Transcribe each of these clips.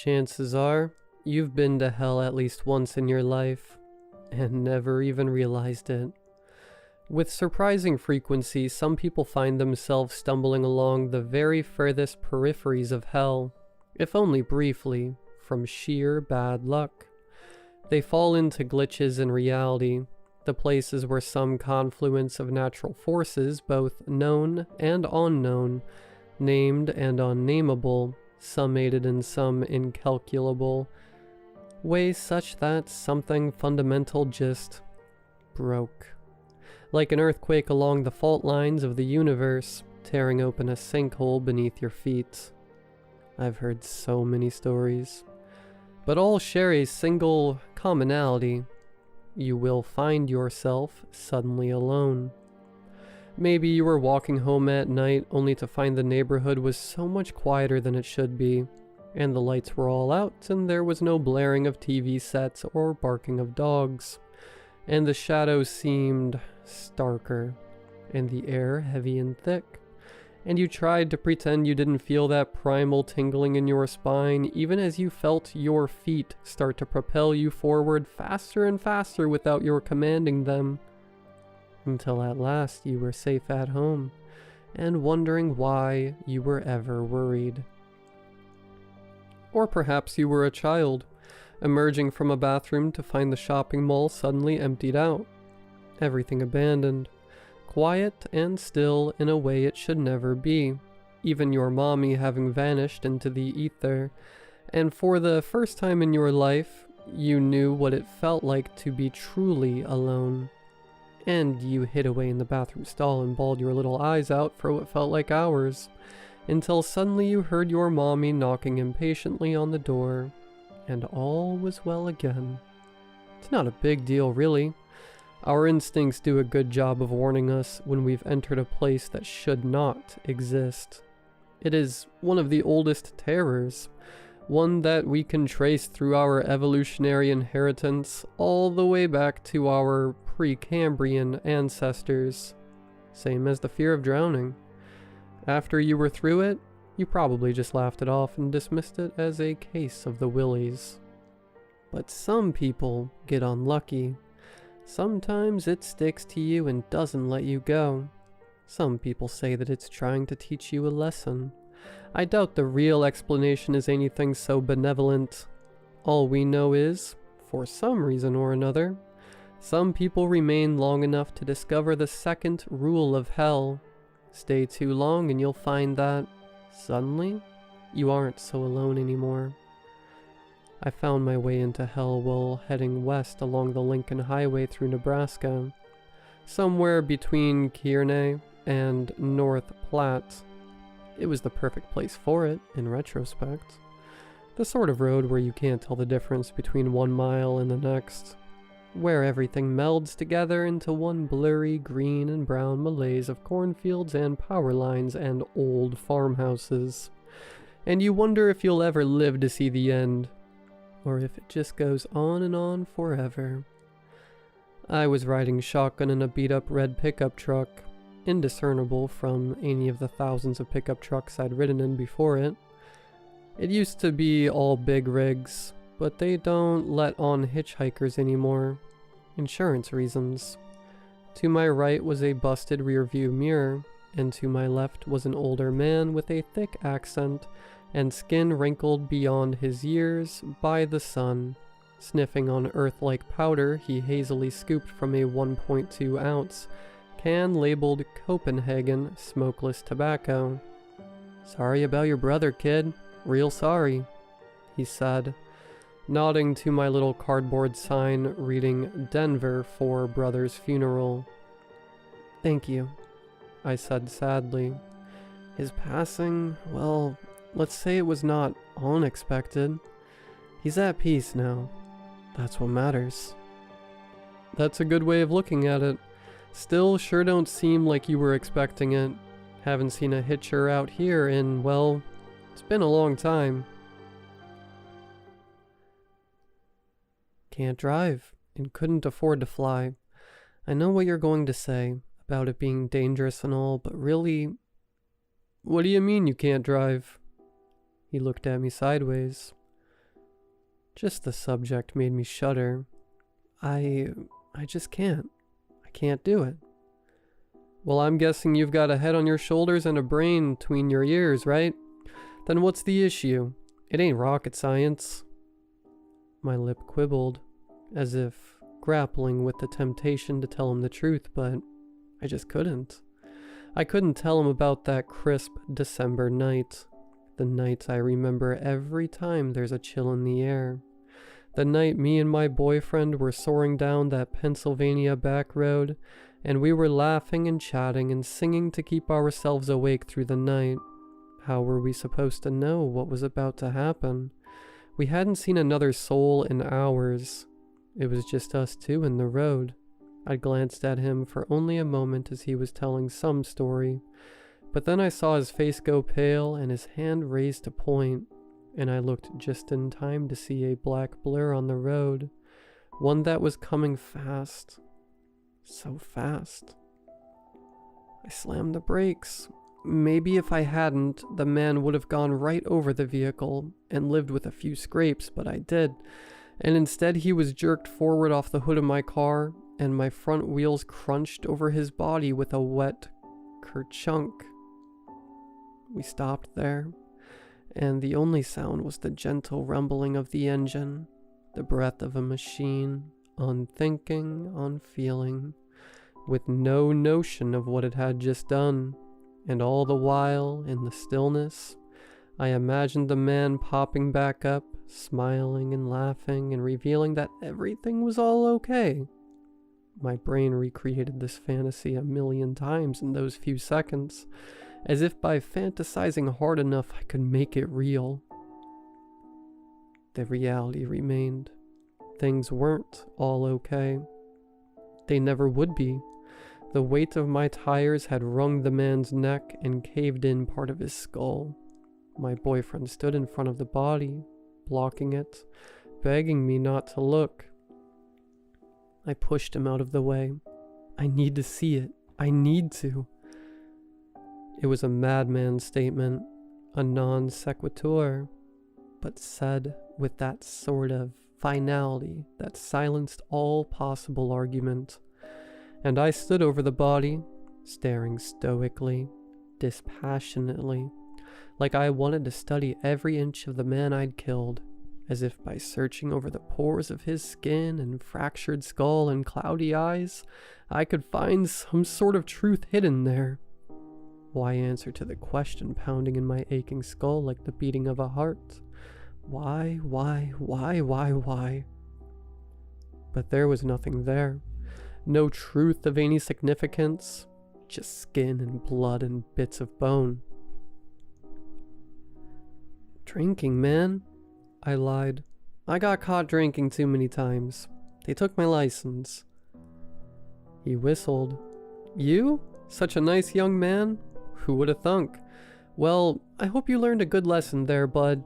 Chances are, you've been to hell at least once in your life, and never even realized it. With surprising frequency, some people find themselves stumbling along the very furthest peripheries of hell, if only briefly, from sheer bad luck. They fall into glitches in reality, the places where some confluence of natural forces, both known and unknown, named and unnameable, summated in some incalculable way such that something fundamental just broke. Like an earthquake along the fault lines of the universe, tearing open a sinkhole beneath your feet. I've heard so many stories, but all share a single commonality. You will find yourself suddenly alone. Maybe you were walking home at night only to find the neighborhood was so much quieter than it should be, and the lights were all out and there was no blaring of TV sets or barking of dogs, and the shadows seemed starker, and the air heavy and thick, and you tried to pretend you didn't feel that primal tingling in your spine even as you felt your feet start to propel you forward faster and faster without your commanding them. Until at last you were safe at home, and wondering why you were ever worried. Or perhaps you were a child, emerging from a bathroom to find the shopping mall suddenly emptied out. Everything abandoned, quiet and still in a way it should never be, even your mommy having vanished into the ether, and for the first time in your life, you knew what it felt like to be truly alone. And you hid away in the bathroom stall and bawled your little eyes out for what felt like hours, until suddenly you heard your mommy knocking impatiently on the door, and all was well again. It's not a big deal, really. Our instincts do a good job of warning us when we've entered a place that should not exist. It is one of the oldest terrors, one that we can trace through our evolutionary inheritance all the way back to our Precambrian ancestors. Same as the fear of drowning. After you were through it, you probably just laughed it off and dismissed it as a case of the willies. But some people get unlucky. Sometimes it sticks to you and doesn't let you go. Some people say that it's trying to teach you a lesson. I doubt the real explanation is anything so benevolent. All we know is, for some reason or another, some people remain long enough to discover the second rule of hell. Stay too long and you'll find that, suddenly, you aren't so alone anymore. I found my way into hell while heading west along the Lincoln Highway through Nebraska, somewhere between Kearney and North Platte. It was the perfect place for it, in retrospect. The sort of road where you can't tell the difference between 1 mile and the next, where everything melds together into one blurry green and brown malaise of cornfields and power lines and old farmhouses. And you wonder if you'll ever live to see the end, or if it just goes on and on forever. I was riding shotgun in a beat-up red pickup truck, indiscernible from any of the thousands of pickup trucks I'd ridden in before it. It used to be all big rigs, but they don't let on hitchhikers anymore. Insurance reasons. To my right was a busted rearview mirror, and to my left was an older man with a thick accent and skin wrinkled beyond his years by the sun, sniffing on earth-like powder he hazily scooped from a 1.2 ounce can labeled Copenhagen smokeless tobacco. "Sorry about your brother, kid. Real sorry," he said, nodding to my little cardboard sign reading Denver for brother's funeral. "Thank you," I said sadly. "His passing, well, let's say it was not unexpected. He's at peace now. That's what matters." That's a good way of looking at it. Still sure don't seem like you were expecting it. Haven't seen a hitcher out here in, well, it's been a long time. Can't drive and couldn't afford to fly. I know what you're going to say about it being dangerous and all, but really, what do you mean you can't drive? He looked at me sideways. Just the subject made me shudder. I just can't. I can't do it. Well, I'm guessing you've got a head on your shoulders and a brain between your ears, right? Then what's the issue? It ain't rocket science. My lip quibbled, as if grappling with the temptation to tell him the truth, but I just couldn't. I couldn't tell him about that crisp December night. The night I remember every time there's a chill in the air. The night me and my boyfriend were soaring down that Pennsylvania back road, and we were laughing and chatting and singing to keep ourselves awake through the night. How were we supposed to know what was about to happen? We hadn't seen another soul in hours. It was just us two in the road. I glanced at him for only a moment as he was telling some story, but then I saw his face go pale and his hand raised to point, and I looked just in time to see a black blur on the road, one that was coming fast. So fast. I slammed the brakes. Maybe if I hadn't, the man would have gone right over the vehicle and lived with a few scrapes, but I did. And instead he was jerked forward off the hood of my car, and my front wheels crunched over his body with a wet kerchunk. We stopped there, and the only sound was the gentle rumbling of the engine, the breath of a machine, unthinking, unfeeling, with no notion of what it had just done. And all the while, in the stillness, I imagined the man popping back up, smiling and laughing and revealing that everything was all okay. My brain recreated this fantasy 1,000,000 times in those few seconds, as if by fantasizing hard enough I could make it real. The reality remained. Things weren't all okay. They never would be. The weight of my tires had wrung the man's neck and caved in part of his skull. My boyfriend stood in front of the body, blocking it, begging me not to look. I pushed him out of the way. I need to see it. I need to. It was a madman's statement, a non sequitur, but said with that sort of finality that silenced all possible argument. And I stood over the body, staring stoically, dispassionately, like I wanted to study every inch of the man I'd killed, as if by searching over the pores of his skin and fractured skull and cloudy eyes, I could find some sort of truth hidden there. Why answer to the question pounding in my aching skull like the beating of a heart? Why? But there was nothing there. No truth of any significance, just skin and blood and bits of bone. Drinking, man, I lied. I got caught drinking too many times. They took my license. He whistled. You? Such a nice young man? Who would have thunk? Well, I hope you learned a good lesson there, bud,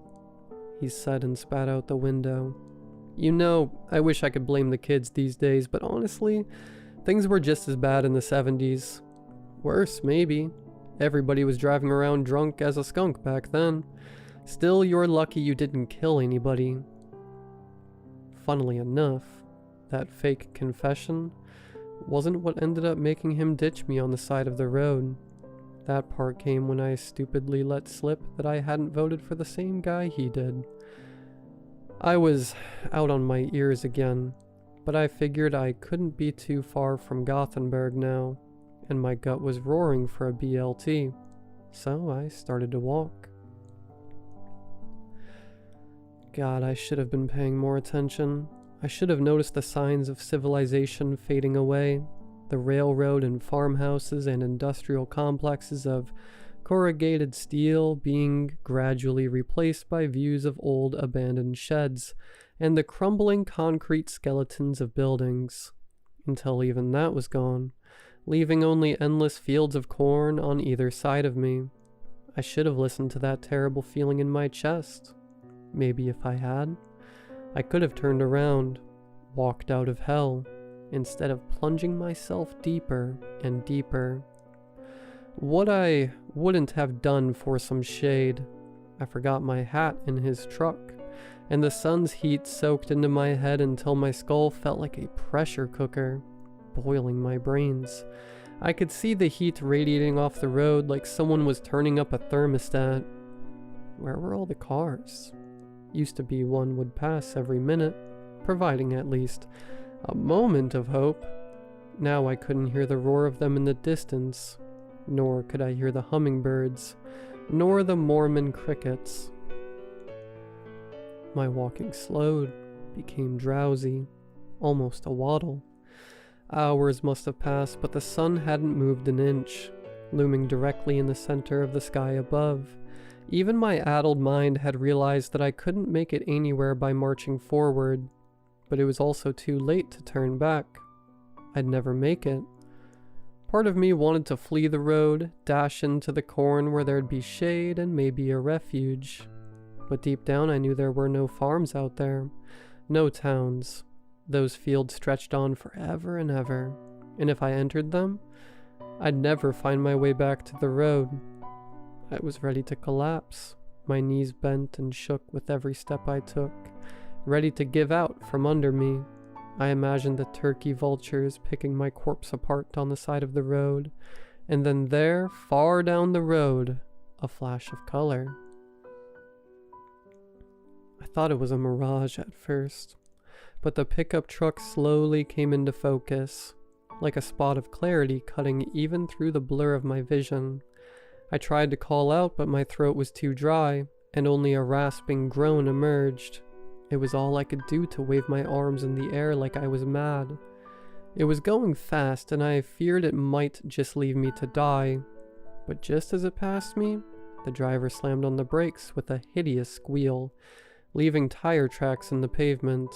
he said and spat out the window. You know, I wish I could blame the kids these days, but honestly, things were just as bad in the 70s. Worse, maybe. Everybody was driving around drunk as a skunk back then. Still, you're lucky you didn't kill anybody. Funnily enough, that fake confession wasn't what ended up making him ditch me on the side of the road. That part came when I stupidly let slip that I hadn't voted for the same guy he did. I was out on my ears again, but I figured I couldn't be too far from Gothenburg now, and my gut was roaring for a BLT, so I started to walk. God, I should have been paying more attention. I should have noticed the signs of civilization fading away, the railroad and farmhouses and industrial complexes of corrugated steel being gradually replaced by views of old abandoned sheds and the crumbling concrete skeletons of buildings, until even that was gone, leaving only endless fields of corn on either side of me. I should have listened to that terrible feeling in my chest. Maybe if I had, I could have turned around, walked out of hell, instead of plunging myself deeper and deeper. What I wouldn't have done for some shade. I forgot my hat in his truck, and the sun's heat soaked into my head until my skull felt like a pressure cooker, boiling my brains. I could see the heat radiating off the road like someone was turning up a thermostat. Where were all the cars? Used to be one would pass every minute, providing at least a moment of hope. Now I couldn't hear the roar of them in the distance, nor could I hear the hummingbirds, nor the Mormon crickets. My walking slowed, became drowsy, almost a waddle. Hours must have passed, but the sun hadn't moved an inch, looming directly in the center of the sky above. Even my addled mind had realized that I couldn't make it anywhere by marching forward, but it was also too late to turn back. I'd never make it. Part of me wanted to flee the road, dash into the corn where there'd be shade and maybe a refuge. But deep down I knew there were no farms out there, no towns. Those fields stretched on forever and ever, and if I entered them, I'd never find my way back to the road. I was ready to collapse, my knees bent and shook with every step I took, ready to give out from under me. I imagined the turkey vultures picking my corpse apart on the side of the road, and then there, far down the road, a flash of color. I thought it was a mirage at first, but the pickup truck slowly came into focus, like a spot of clarity cutting even through the blur of my vision. I tried to call out, but my throat was too dry, and only a rasping groan emerged. It was all I could do to wave my arms in the air like I was mad. It was going fast, and I feared it might just leave me to die. But just as it passed me, the driver slammed on the brakes with a hideous squeal, leaving tire tracks in the pavement.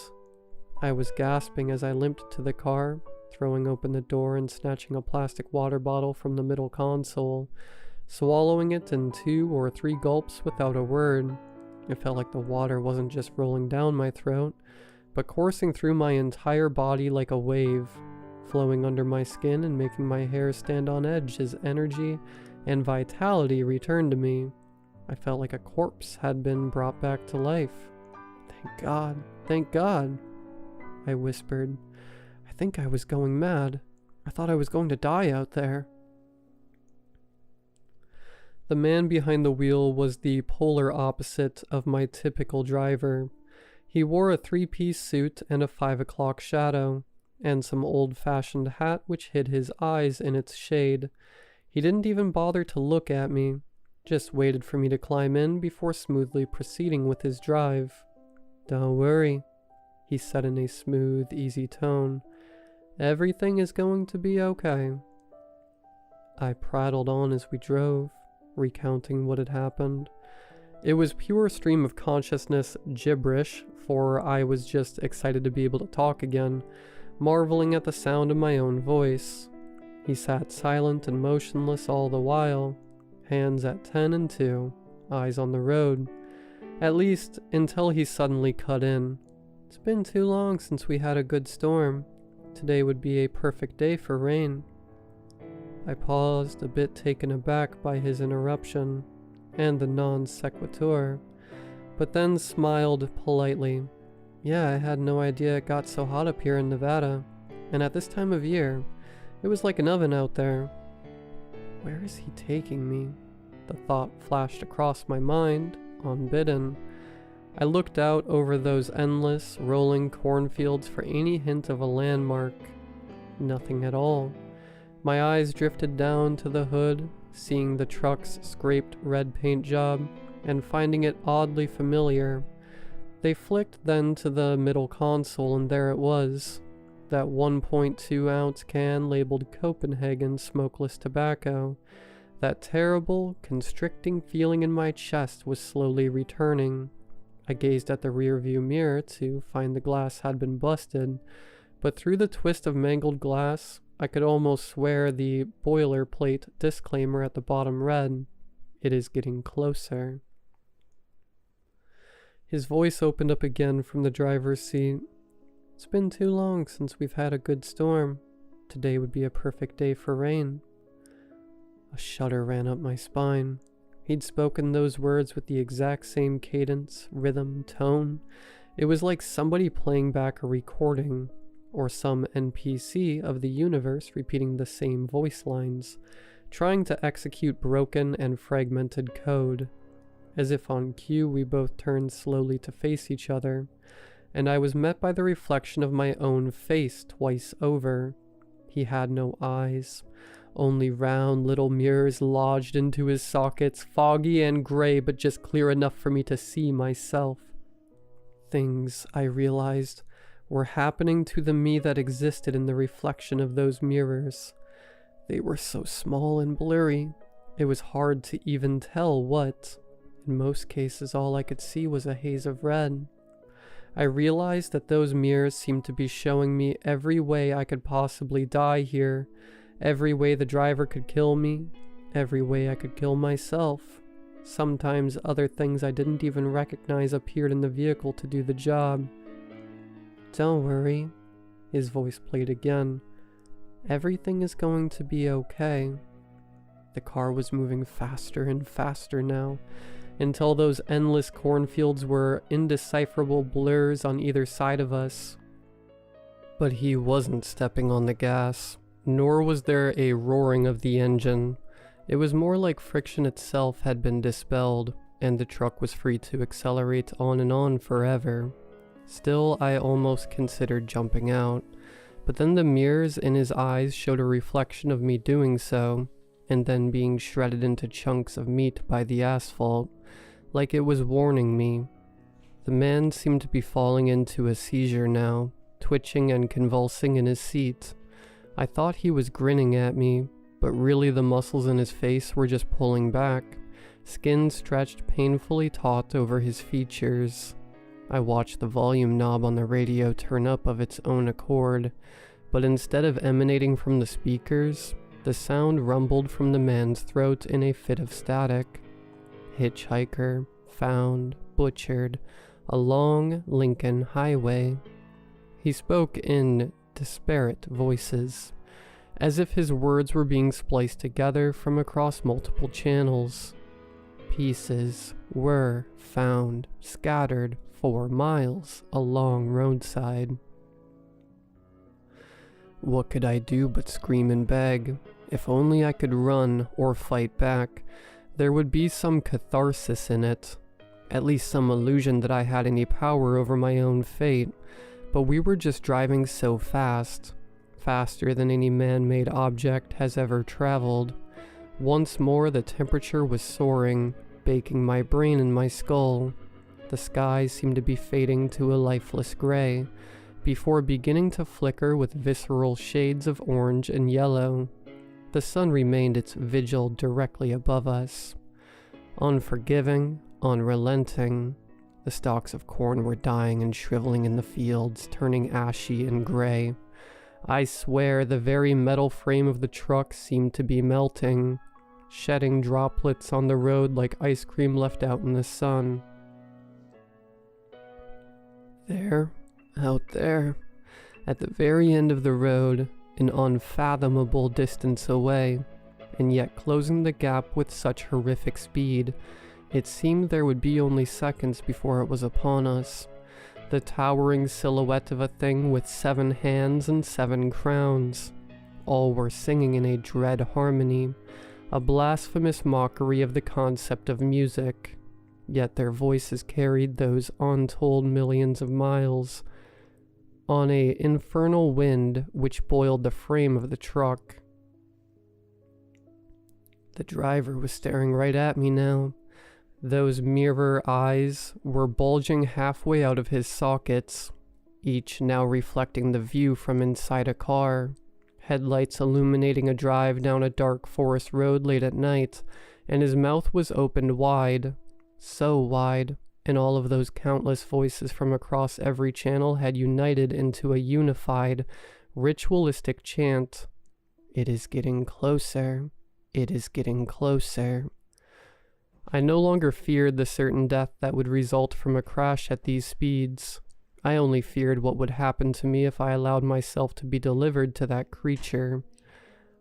I was gasping as I limped to the car, throwing open the door and snatching a plastic water bottle from the middle console, swallowing it in 2 or 3 gulps without a word. It felt like the water wasn't just rolling down my throat, but coursing through my entire body like a wave, flowing under my skin and making my hair stand on edge as energy and vitality returned to me. I felt like a corpse had been brought back to life. Thank God, thank God, I whispered. I think I was going mad. I thought I was going to die out there. The man behind the wheel was the polar opposite of my typical driver. He wore a 3-piece suit and a 5 o'clock shadow, and some old-fashioned hat which hid his eyes in its shade. He didn't even bother to look at me, just waited for me to climb in before smoothly proceeding with his drive. "Don't worry," he said in a smooth, easy tone. "Everything is going to be okay." I prattled on as we drove, recounting what had happened. It was pure stream of consciousness gibberish, for I was just excited to be able to talk again, marveling at the sound of my own voice. He sat silent and motionless all the while, hands at 10 and 2, eyes on the road. At least, until he suddenly cut in. "It's been too long since we had a good storm. Today would be a perfect day for rain." I paused, a bit taken aback by his interruption, and the non sequitur, but then smiled politely. "Yeah, I had no idea it got so hot up here in Nevada, and at this time of year, it was like an oven out there." Where is he taking me? The thought flashed across my mind, unbidden. I looked out over those endless, rolling cornfields for any hint of a landmark. Nothing at all. My eyes drifted down to the hood, seeing the truck's scraped red paint job, and finding it oddly familiar. They flicked then to the middle console, and there it was, that 1.2-ounce can labeled Copenhagen smokeless tobacco. That terrible, constricting feeling in my chest was slowly returning. I gazed at the rearview mirror to find the glass had been busted, but through the twist of mangled glass, I could almost swear the boilerplate disclaimer at the bottom read, "It is getting closer." His voice opened up again from the driver's seat. "It's been too long since we've had a good storm. Today would be a perfect day for rain." A shudder ran up my spine. He'd spoken those words with the exact same cadence, rhythm, tone. It was like somebody playing back a recording, or some NPC of the universe repeating the same voice lines, trying to execute broken and fragmented code. As if on cue, we both turned slowly to face each other, and I was met by the reflection of my own face twice over. He had no eyes, only round little mirrors lodged into his sockets, foggy and gray, but just clear enough for me to see myself. Things, I realized, were happening to the me that existed in the reflection of those mirrors. They were so small and blurry, it was hard to even tell what. In most cases, all I could see was a haze of red. I realized that those mirrors seemed to be showing me every way I could possibly die here, every way the driver could kill me, every way I could kill myself. Sometimes other things I didn't even recognize appeared in the vehicle to do the job. "Don't worry," his voice played again. "Everything is going to be okay." The car was moving faster and faster now, until those endless cornfields were indecipherable blurs on either side of us. But he wasn't stepping on the gas, nor was there a roaring of the engine. It was more like friction itself had been dispelled, and the truck was free to accelerate on and on forever. Still, I almost considered jumping out, but then the mirrors in his eyes showed a reflection of me doing so, and then being shredded into chunks of meat by the asphalt, like it was warning me. The man seemed to be falling into a seizure now, twitching and convulsing in his seat. I thought he was grinning at me, but really the muscles in his face were just pulling back, skin stretched painfully taut over his features. I watched the volume knob on the radio turn up of its own accord, but instead of emanating from the speakers, the sound rumbled from the man's throat in a fit of static. Hitchhiker, found, butchered, along Lincoln Highway. He spoke in disparate voices, as if his words were being spliced together from across multiple channels. Pieces were found scattered 4 miles along roadside. What could I do but scream and beg? If only I could run or fight back, there would be some catharsis in it, at least some illusion that I had any power over my own fate. But we were just driving so fast, faster than any man-made object has ever traveled. Once more the temperature was soaring, baking my brain and my skull. The sky seemed to be fading to a lifeless gray, before beginning to flicker with visceral shades of orange and yellow. The sun remained its vigil directly above us. Unforgiving, unrelenting, the stalks of corn were dying and shriveling in the fields, turning ashy and gray. I swear the very metal frame of the truck seemed to be melting, shedding droplets on the road like ice cream left out in the sun. There, out there, at the very end of the road, an unfathomable distance away, and yet closing the gap with such horrific speed, it seemed there would be only seconds before it was upon us. The towering silhouette of a thing with 7 hands and 7 crowns. All were singing in a dread harmony, a blasphemous mockery of the concept of music. Yet their voices carried those untold millions of miles on a infernal wind which boiled the frame of the truck. The driver was staring right at me now. Those mirror eyes were bulging halfway out of his sockets, each now reflecting the view from inside a car. Headlights illuminating a drive down a dark forest road late at night, and his mouth was opened wide, so wide, and all of those countless voices from across every channel had united into a unified, ritualistic chant. It is getting closer. It is getting closer. I no longer feared the certain death that would result from a crash at these speeds. I only feared what would happen to me if I allowed myself to be delivered to that creature.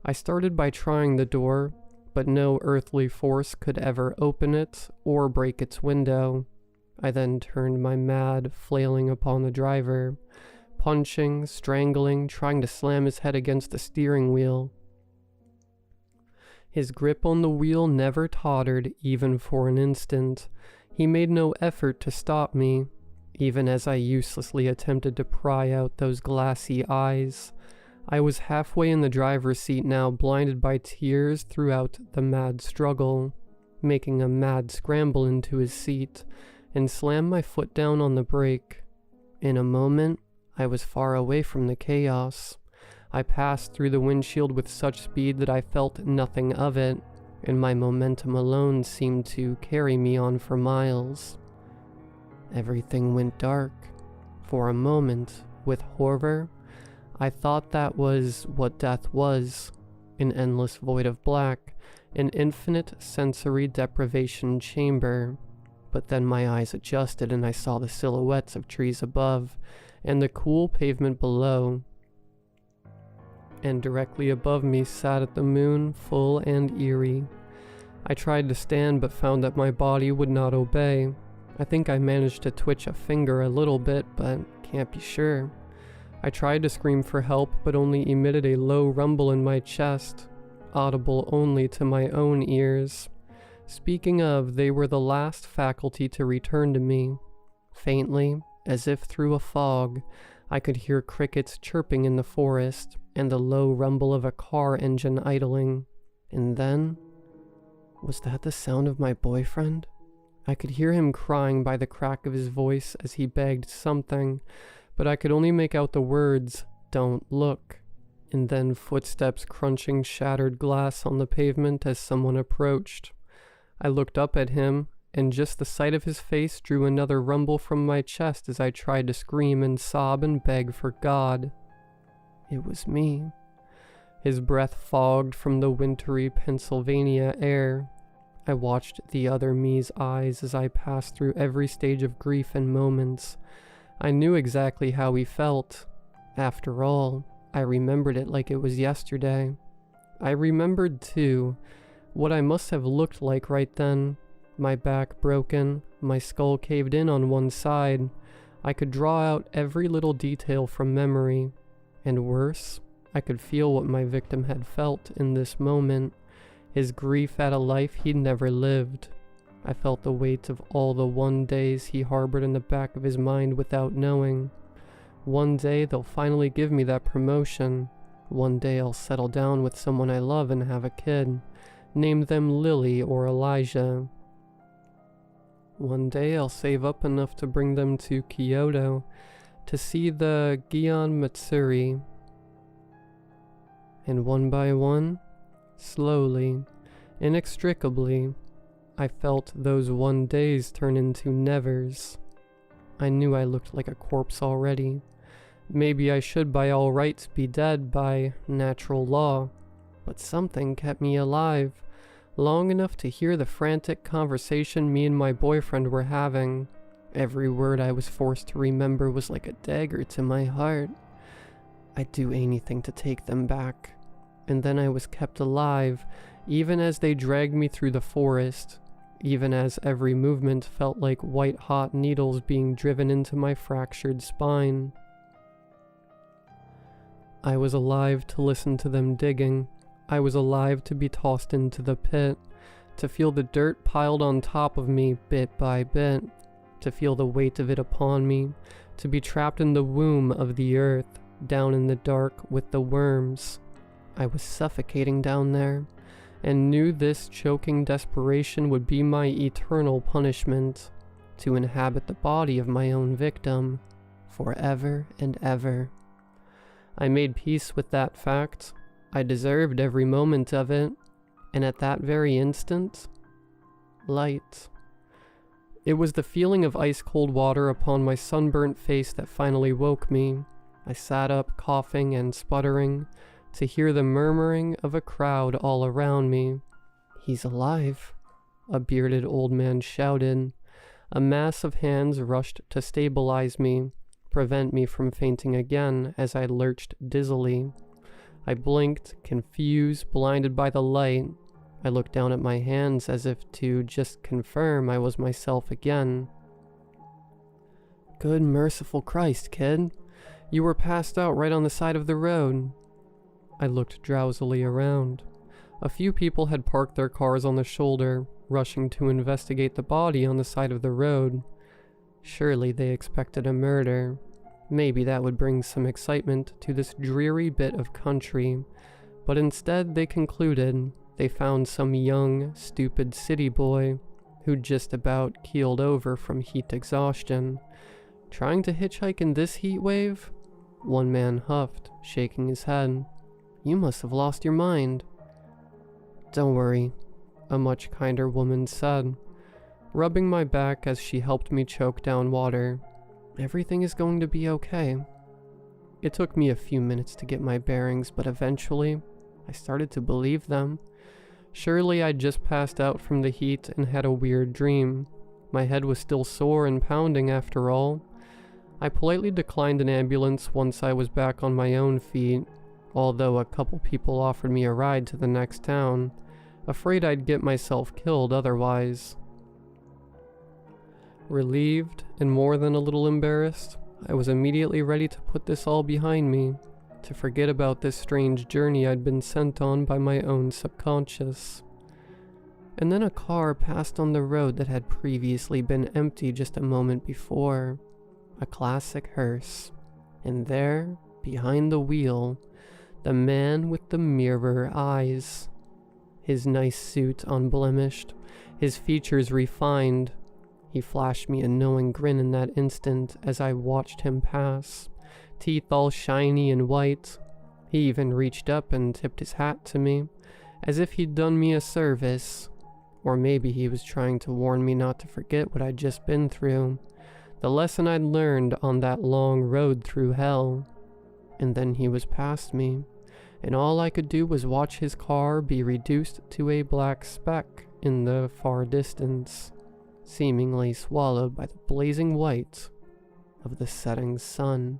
I started by trying the door, but no earthly force could ever open it or break its window. I then turned my mad, flailing upon the driver, punching, strangling, trying to slam his head against the steering wheel. His grip on the wheel never tottered even for an instant. He made no effort to stop me, even as I uselessly attempted to pry out those glassy eyes. I was halfway in the driver's seat now, blinded by tears throughout the mad struggle, making a mad scramble into his seat, and slammed my foot down on the brake. In a moment, I was far away from the chaos. I passed through the windshield with such speed that I felt nothing of it, and my momentum alone seemed to carry me on for miles. Everything went dark. For a moment, with horror, I thought that was what death was, an endless void of black, an infinite sensory deprivation chamber. But then my eyes adjusted and I saw the silhouettes of trees above and the cool pavement below. And directly above me sat the moon, full and eerie. I tried to stand but found that my body would not obey. I think I managed to twitch a finger a little bit, but can't be sure. I tried to scream for help, but only emitted a low rumble in my chest, audible only to my own ears. Speaking of, they were the last faculty to return to me. Faintly, as if through a fog, I could hear crickets chirping in the forest, and the low rumble of a car engine idling. And then, was that the sound of my boyfriend? I could hear him crying by the crack of his voice as he begged something, but I could only make out the words, "Don't look," and then footsteps crunching shattered glass on the pavement as someone approached. I looked up at him, and just the sight of his face drew another rumble from my chest as I tried to scream and sob and beg for God. It was me. His breath fogged from the wintry Pennsylvania air. I watched the other me's eyes as I passed through every stage of grief and moments. I knew exactly how he felt. After all, I remembered it like it was yesterday. I remembered, too, what I must have looked like right then. My back broken, my skull caved in on one side. I could draw out every little detail from memory. And worse, I could feel what my victim had felt in this moment. His grief at a life he'd never lived. I felt the weight of all the one days he harbored in the back of his mind without knowing. One day they'll finally give me that promotion. One day I'll settle down with someone I love and have a kid. Name them Lily or Elijah. One day I'll save up enough to bring them to Kyoto to see the Gion Matsuri. And one by one, slowly, inextricably, I felt those one days turn into nevers. I knew I looked like a corpse already. Maybe I should by all rights be dead by natural law, but something kept me alive, long enough to hear the frantic conversation me and my boyfriend were having. Every word I was forced to remember was like a dagger to my heart. I'd do anything to take them back. And then I was kept alive, even as they dragged me through the forest, even as every movement felt like white-hot needles being driven into my fractured spine. I was alive to listen to them digging. I was alive to be tossed into the pit, to feel the dirt piled on top of me bit by bit, to feel the weight of it upon me, to be trapped in the womb of the earth, down in the dark with the worms. I was suffocating down there, and knew this choking desperation would be my eternal punishment, to inhabit the body of my own victim, forever and ever. I made peace with that fact. I deserved every moment of it, and at that very instant, light. It was the feeling of ice-cold water upon my sunburnt face that finally woke me. I sat up, coughing and sputtering, to hear the murmuring of a crowd all around me. "He's alive," a bearded old man shouted. A mass of hands rushed to stabilize me, prevent me from fainting again as I lurched dizzily. I blinked, confused, blinded by the light. I looked down at my hands as if to just confirm I was myself again. Good merciful Christ, kid. You were passed out right on the side of the road. I looked drowsily around. A few people had parked their cars on the shoulder, rushing to investigate the body on the side of the road. Surely they expected a murder. Maybe that would bring some excitement to this dreary bit of country, but instead they concluded they found some young, stupid city boy who'd just about keeled over from heat exhaustion. Trying to hitchhike in this heat wave? One man huffed, shaking his head. You must have lost your mind. Don't worry, a much kinder woman said, rubbing my back as she helped me choke down water. Everything is going to be okay. It took me a few minutes to get my bearings, but eventually, I started to believe them. Surely I'd just passed out from the heat and had a weird dream. My head was still sore and pounding after all. I politely declined an ambulance once I was back on my own feet, although a couple people offered me a ride to the next town, afraid I'd get myself killed otherwise. Relieved and more than a little embarrassed, I was immediately ready to put this all behind me, to forget about this strange journey I'd been sent on by my own subconscious. And then a car passed on the road that had previously been empty just a moment before. A classic hearse. And there, behind the wheel, the man with the mirror eyes. His nice suit unblemished, his features refined. He flashed me a knowing grin in that instant as I watched him pass, teeth all shiny and white. He even reached up and tipped his hat to me, as if he'd done me a service. Or maybe he was trying to warn me not to forget what I'd just been through, the lesson I'd learned on that long road through hell. And then he was past me, and all I could do was watch his car be reduced to a black speck in the far distance, seemingly swallowed by the blazing white of the setting sun.